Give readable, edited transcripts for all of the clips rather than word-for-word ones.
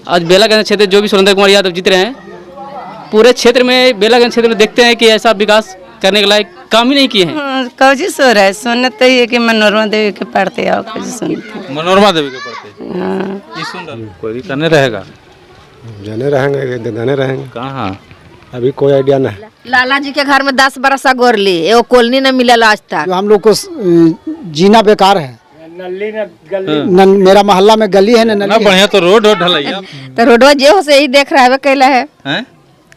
आज बेलागंज क्षेत्र जो भी सुरेंद्र कुमार यादव जीत रहे हैं, पूरे क्षेत्र में बेलागंज क्षेत्र में देखते हैं कि ऐसा विकास करने के लायक काम ही नहीं किए हैं। कौजी सो रहा है, सुनत तो ये कि मनोरमा देवी के पढ़ते आओ कौजी सुनते। मनोरमा देवी के पढ़ते। हाँ। ये सुन रहा कोई करने रहेगा, जाने रहेंगे देने रहेंगे। कहाँ अभी कोई आइडिया नहीं। लाला जी के घर में 10 बरस गोर ली, एगो कॉलोनी न मिलल आज तक। जो हम लोग को जीना बेकार है। मेरा मोहल्ला में गली है ना, बढ़िया तो रोड ढलैया तो रोडवा जे हो से यही देख रहा है कैला है, हैं?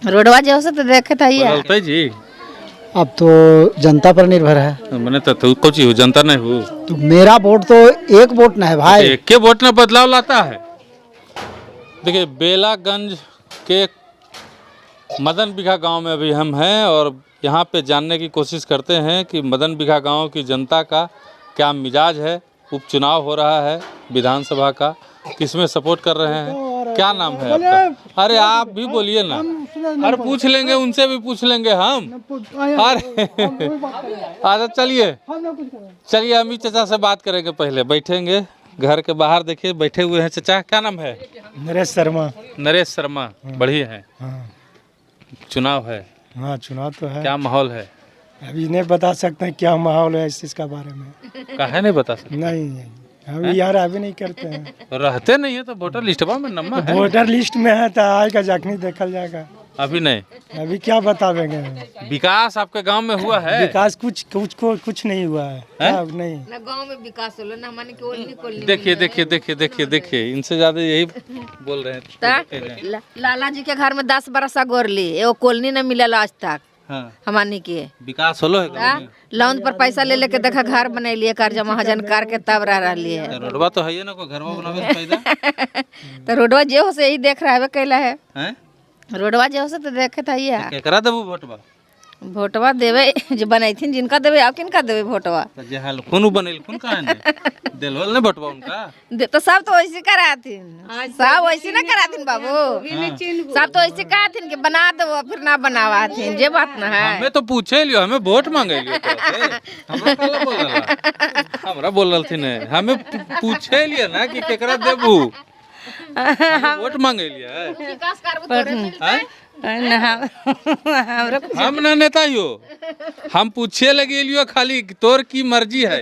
रोडवा जे हो से तो देखे था ही है। बदलते जी अब तो जनता पर निर्भर है। मैंने तो कुछ ही जनता नहीं हूँ तो मेरा वोट तो एक वोट न है भाई। एक के वोट में बदलाव लाता है। देखिए बेलागंज के मदन बिघा गांव में अभी हम हैं और यहाँ पे जानने की कोशिश करते हैं कि मदन बिघा गांव की जनता का क्या मिजाज है। उपचुनाव हो रहा है विधानसभा का, किसमें सपोर्ट कर रहे हैं, क्या नाम है आपका? अरे आप भी बोलिए ना, अरे पूछ लेंगे, उनसे भी पूछ लेंगे हम। अरे अच्छा चलिए अमित चाचा से बात करेंगे, पहले बैठेंगे घर के बाहर। देखिए बैठे हुए हैं चाचा, क्या नाम है? नरेश शर्मा। नरेश शर्मा, बढ़िया है। चुनाव है। हाँ चुनाव तो है। क्या माहौल है? अभी नहीं बता सकते हैं क्या माहौल है इस चीज का बारे में। काहे नहीं बता सकते? नहीं अभी यार अभी नहीं करते हैं। रहते नहीं है तो वोटर लिस्टवा में नंबर है। वोटर लिस्ट में है तो आएगा जाके देखल जाएगा। अभी नहीं, अभी क्या बतावेंगे। विकास आपके गांव में हुआ है? विकास कुछ नहीं हुआ है, नहीं ना गांव में विकास होलो ना हमारे कोई। देखिए इनसे ज्यादा यही बोल रहे हैं। लाला जी के घर में 10 बरस गोर ली, एगो कॉलोनी न मिलल आज तक। हाँ। हमानी के विकास होलो है गांव में? लोन पर पैसा ले लेके देखा घर बनैलिए, कर्जा महाजन करके तब रह रही है। रोडवा तो है ना, कोई घरवा बनावे फायदा। तो रोडवा जे हो से यही देख रहा है कैला है, हैं? रोडवा जे हो से तो देखे था ही है। केकरा देबू वोटवा? वोटवा देवे जो बनैथिन जिनका देवे, आप किनका देवे वोटवा? तो जे हाल खून बनेल खून काहे ने देलवल ने वोटवा उनका तो सब तो वैसे कराथिन, सब वैसे ना कराथिन बाबू। सब तो वैसे कराथिन कि बना दो फिर ना बनावाथिन, जे बात ना है। हमें तो पूछे लियो, हमें वोट मांगे लियो हमरा काला बोलला, हमरा बोलल थी ने हमें पूछे लियो ना कि केकरा देबू, वोट मांगे लियो। विकास करबो तोरे हम ना नेता यो, हम पूछे लगे लियो खाली तोर की मर्जी है।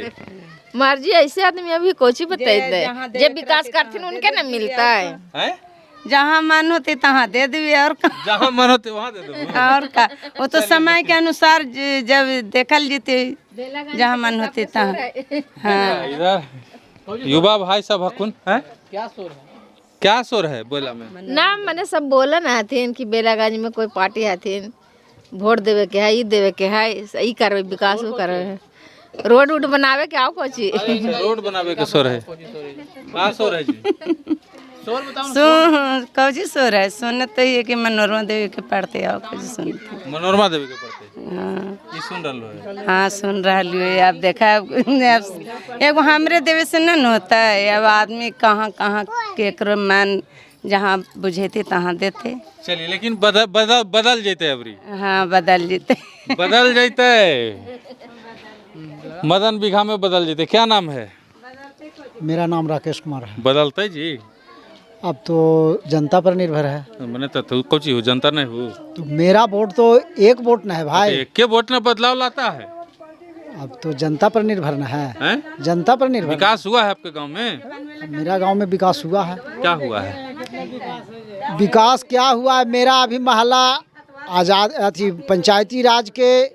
मर्जी ऐसे आदमी अभी कोची बताइए जे विकास करथिन उनके ना मिलता है। जहाँ मन होते तहाँ दे देवे, और जहाँ मन होते वहाँ दे दो। और का वो तो समय के अनुसार जब देखल जीते जहाँ मन होते तहाँ। हाँ इधर युवा भाई सब हकुन है, क्या शोर है बोला में? नाम मैंने सब बोला ना हथिन कि बेलागंज में कोई पार्टी हथिन, वोट देवे के है, ई देवे के है, ई करवे विकास वो करवे, रोड उड बनावे के आओ कोची। रोड बनावे के शोर है, क्या शोर है जी? कौजी सो रहा है, सुनत तो ये कि मनोरमा देवी के पढ़ते आओ कौजी सुनते। मनोरमा देवी के पढ़ते। हाँ ये सुन रहा है? हाँ सुन रहा है। अब देखा एगो हमरे देवे से न होता है, अब आदमी कहाँ कहाँ केकरो मन जहाँ बुझेते तहाँ देते। चलिए लेकिन बदल जेते अबरी। हाँ बदल जीते, बदल जेते, मदन बिघा में बदल जेते। क्या नाम है? मेरा नाम राकेश कुमार है। बदलते जी अब तो जनता पर निर्भर है। मैंने तो कुछ ही जनता नहीं हूँ तो मेरा वोट तो एक वोट न है भाई। एक के वोट में बदलाव लाता है। अब तो जनता पर निर्भर न है, हैं? जनता पर निर्भर। विकास हुआ है आपके गांव में? मेरा गांव में विकास हुआ है। क्या हुआ है? विकास क्या हुआ है, मेरा अभी मोहल्ला आजाद अथी पंचायती राज के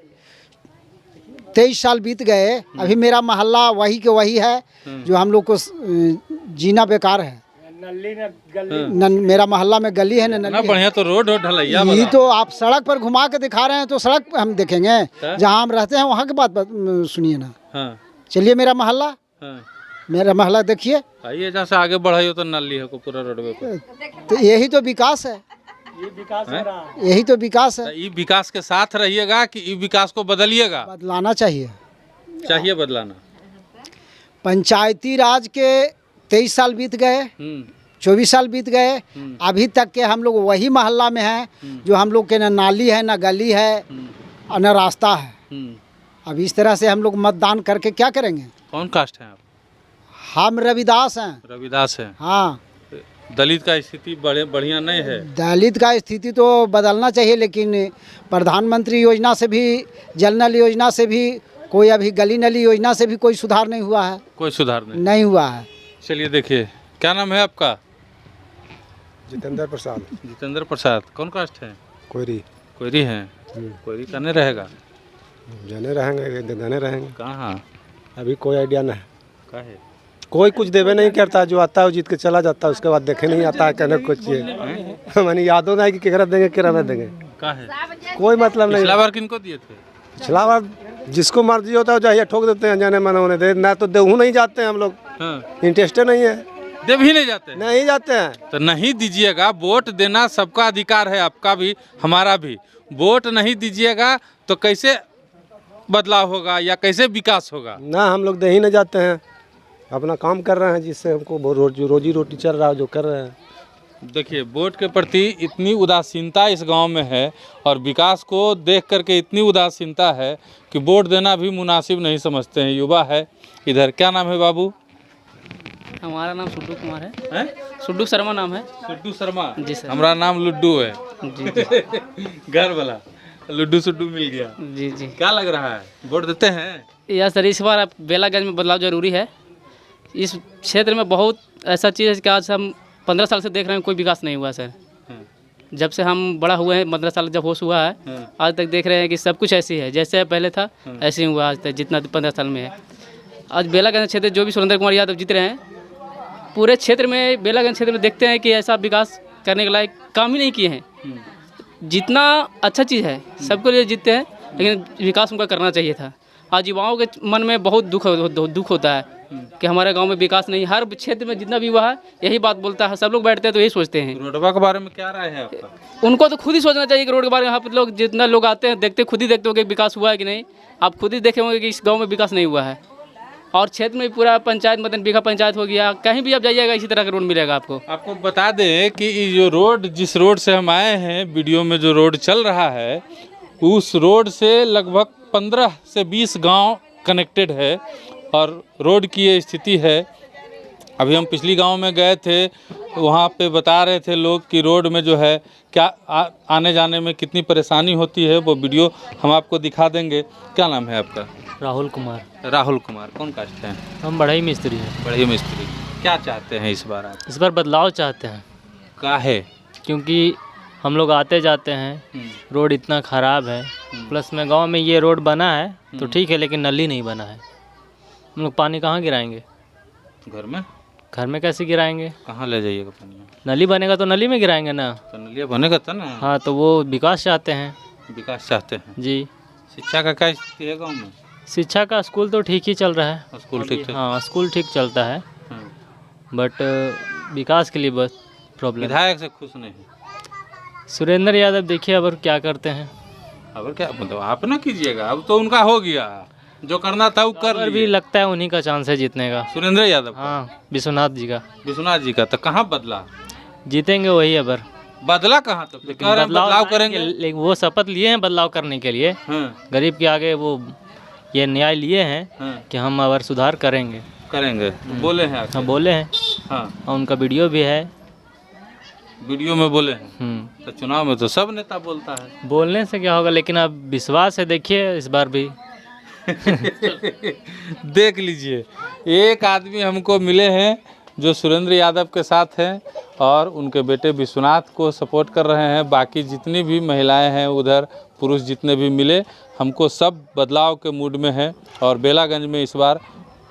23 साल बीत गए, अभी मेरा मोहल्ला वही के वही है। जो हम लोग को जीना बेकार है। मेरा मोहल्ला में गली है ना, बढ़िया तो रोड ढलैया। यही तो आप सड़क पर घुमा के दिखा रहे हैं, तो सड़क हम देखेंगे जहाँ हम रहते हैं वहाँ की बात सुनिए ना। हाँ। चलिए मेरा मोहल्ला, हाँ। मेरा मोहल्ला देखिए। आइए जहाँ से आगे बढ़ाइए तो नाली है को पूरा रोडवे पे। तो यही तो विकास है, यही तो विकास है। ये विकास के साथ रहिएगा कि ये विकास को बदलिएगा? बदलाना चाहिए, चाहिए बदलाना। पंचायती राज के 23 साल बीत गए, 24 साल बीत गए, अभी तक के हम लोग वही मोहल्ला में हैं जो हम लोग के ना नाली है, ना गली है, और ना रास्ता है। अब इस तरह से हम लोग मतदान करके क्या करेंगे? कौन कास्ट है आप? हम रविदास हैं। रविदास है। हाँ। दलित का स्थिति बढ़िया नहीं है। दलित का स्थिति तो बदलना चाहिए, लेकिन प्रधानमंत्री योजना से भी, जल नल योजना से भी, कोई अभी गली नली योजना से भी कोई सुधार नहीं हुआ है। कोई सुधार नहीं हुआ है। चलिए देखिए, क्या नाम है आपका? जितेंद्र प्रसाद। जितेंद्र प्रसाद। कौन कास्ट है? कोयरी। कोयरी है। कोयरी करने रहेगा? जाने रहेंगे, जाने रहेंगे। कहाँ? अभी कोई आइडिया नहीं। क्या है? कोई कुछ देवे नहीं करता, जो आता है वो जीत के चला जाता है, उसके बाद देखे नहीं आता है कहने कुछ ये मैंने यादों नहीं कि केकरा देंगे केकरा नहीं देंगे। क्या है? कोई मतलब नहीं। पिछला बार किनको दिए थे? पिछला बार जिसको मर्जी होता है जाइए ठोक देते हैं, जाने माने होने दे ना, तो देहू नहीं जाते हैं हम लोग। हाँ। इंटरेस्ट नहीं है, दे भी नहीं जाते? नहीं जाते हैं। तो नहीं दीजिएगा। वोट देना सबका अधिकार है, आपका भी हमारा भी। वोट नहीं दीजिएगा तो कैसे बदलाव होगा या कैसे विकास होगा? ना हम लोग दे ही नहीं जाते हैं, अपना काम कर रहे हैं जिससे हमको रोजी रोटी चल रहा है, जो कर रहे हैं। देखिए, वोट के प्रति इतनी उदासीनता इस गांव में है और विकास को देख करके इतनी उदासीनता है कि वोट देना भी मुनासिब नहीं समझते हैं। युवा है इधर। क्या नाम है बाबू? हमारा नाम सुड्डू कुमार है। हैं? सुड्डू शर्मा नाम है। सुड्डू शर्मा? जी सर। हमारा नाम लुड्डू है। जी जी। घर वाला लुड्डू सुड्डू मिल गया। जी जी। क्या लग रहा है, वोट देते हैं? या सर, इस बार बेलागंज में बदलाव जरूरी है। इस क्षेत्र में बहुत ऐसा चीज़ है कि आज हम 15 साल से देख रहे हैं, कोई विकास नहीं हुआ सर। जब से हम बड़ा हुए हैं, 15 साल जब होश हुआ है, आज तक देख रहे हैं कि सब कुछ ऐसे ही है, जैसे पहले था ऐसे ही हुआ आज तक, जितना 15 साल में है। आज बेलागंज क्षेत्र जो भी सुरेंद्र कुमार यादव जीत रहे हैं, पूरे क्षेत्र में बेलागंज क्षेत्र में देखते हैं कि ऐसा विकास करने के लायक काम ही नहीं किए हैं। जितना अच्छा चीज़ है सबके लिए जीतते हैं, लेकिन विकास उनका करना चाहिए था। आज युवाओं के मन में बहुत दुख होता है कि हमारे गांव में विकास नहीं। हर क्षेत्र में जितना भी हुआ है यही बात बोलता है, सब लोग बैठते हैं तो यही सोचते हैं। रोडवा के बारे में क्या राय है आपका? उनको तो खुद ही सोचना चाहिए कि रोड के बारे में। यहाँ पर लोग जितना लोग आते हैं देखते, खुद ही देखते होंगे विकास हुआ है कि नहीं। आप खुद ही देखे होंगे कि इस गाँव में विकास नहीं हुआ है। और क्षेत्र में पूरा पंचायत, मदन बीघा पंचायत हो गया, कहीं भी आप जाइएगा इसी तरह का रोड मिलेगा आपको। आपको बता दें कि ये जो रोड, जिस रोड से हम आए हैं, वीडियो में जो रोड चल रहा है, उस रोड से लगभग 15 से 20 गांव कनेक्टेड है। और रोड की ये स्थिति है। अभी हम पिछली गांव में गए थे, वहाँ पे बता रहे थे लोग कि रोड में जो है क्या आने जाने में कितनी परेशानी होती है। वो वीडियो हम आपको दिखा देंगे। क्या नाम है आपका? राहुल कुमार। राहुल कुमार। कौन कास्ट है? हम बढ़ई मिस्त्री हैं। बढ़ई मिस्त्री। क्या चाहते हैं इस बार आप? इस बार बदलाव चाहते हैं। क्या है? क्योंकि हम लोग आते जाते हैं, रोड इतना ख़राब है, प्लस में गांव में ये रोड बना है तो ठीक है, लेकिन नली नहीं बना है। हम लोग पानी कहाँ गिराएंगे? घर में। घर में कैसे गिराएंगे? कहाँ ले जाइएगा पानी? नली बनेगा तो नली में गिराएंगे ना। तो नलिया बनेगा तो ना। हाँ, तो वो विकास चाहते हैं। विकास चाहते हैं जी। शिक्षा का क्या स्थिति है गाँव में? शिक्षा का स्कूल तो ठीक ही चल रहा है। स्कूल ठीक? हाँ, स्कूल ठीक चलता है, बट विकास के लिए बस प्रॉब्लम। विधायक से खुश नहीं? सुरेंद्र यादव देखिए अब क्या करते हैं। अब क्या मतलब, आप ना कीजिएगा, अब तो उनका हो गया, जो करना था वो कर पर भी लगता है उन्हीं का चांस है जीतने का। सुरेंद्र यादव? हाँ, विश्वनाथ जी का। विश्वनाथ जी का? तो कहाँ बदला? जीतेंगे वही है। पर बदला कहाँ? तो बदलाव करेंगे। लेकिन वो शपथ लिए हैं बदलाव करने के लिए। गरीब के आगे वो ये न्याय लिए हैं कि हम अगर सुधार करेंगे। बोले हैं? हाँ, बोले हैं। हाँ, और उनका वीडियो भी है। वीडियो में बोले हैं। तो चुनाव में तो सब नेता बोलता है। बोलने से क्या होगा, लेकिन अब विश्वास है, देखिए इस बार भी। देख लीजिए, एक आदमी हमको मिले हैं जो सुरेंद्र यादव के साथ हैं और उनके बेटे विश्वनाथ को सपोर्ट कर रहे हैं। बाकी जितनी भी महिलाएं हैं उधर, पुरुष जितने भी मिले, हमको सब बदलाव के मूड में हैं। और बेलागंज में इस बार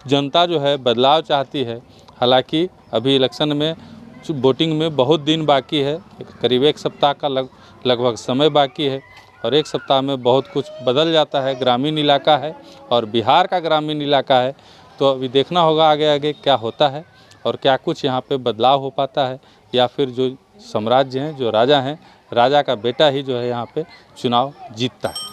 जनता जो है बदलाव चाहती है। हालांकि अभी इलेक्शन में, वोटिंग में बहुत दिन बाकी है, करीब 1 सप्ताह का लगभग समय बाकी है। और 1 सप्ताह में बहुत कुछ बदल जाता है। ग्रामीण इलाका है और बिहार का ग्रामीण इलाका है, तो अभी देखना होगा आगे आगे क्या होता है और क्या कुछ यहाँ पे बदलाव हो पाता है, या फिर जो साम्राज्य हैं, जो राजा हैं, राजा का बेटा ही जो है यहाँ पे चुनाव जीतता है।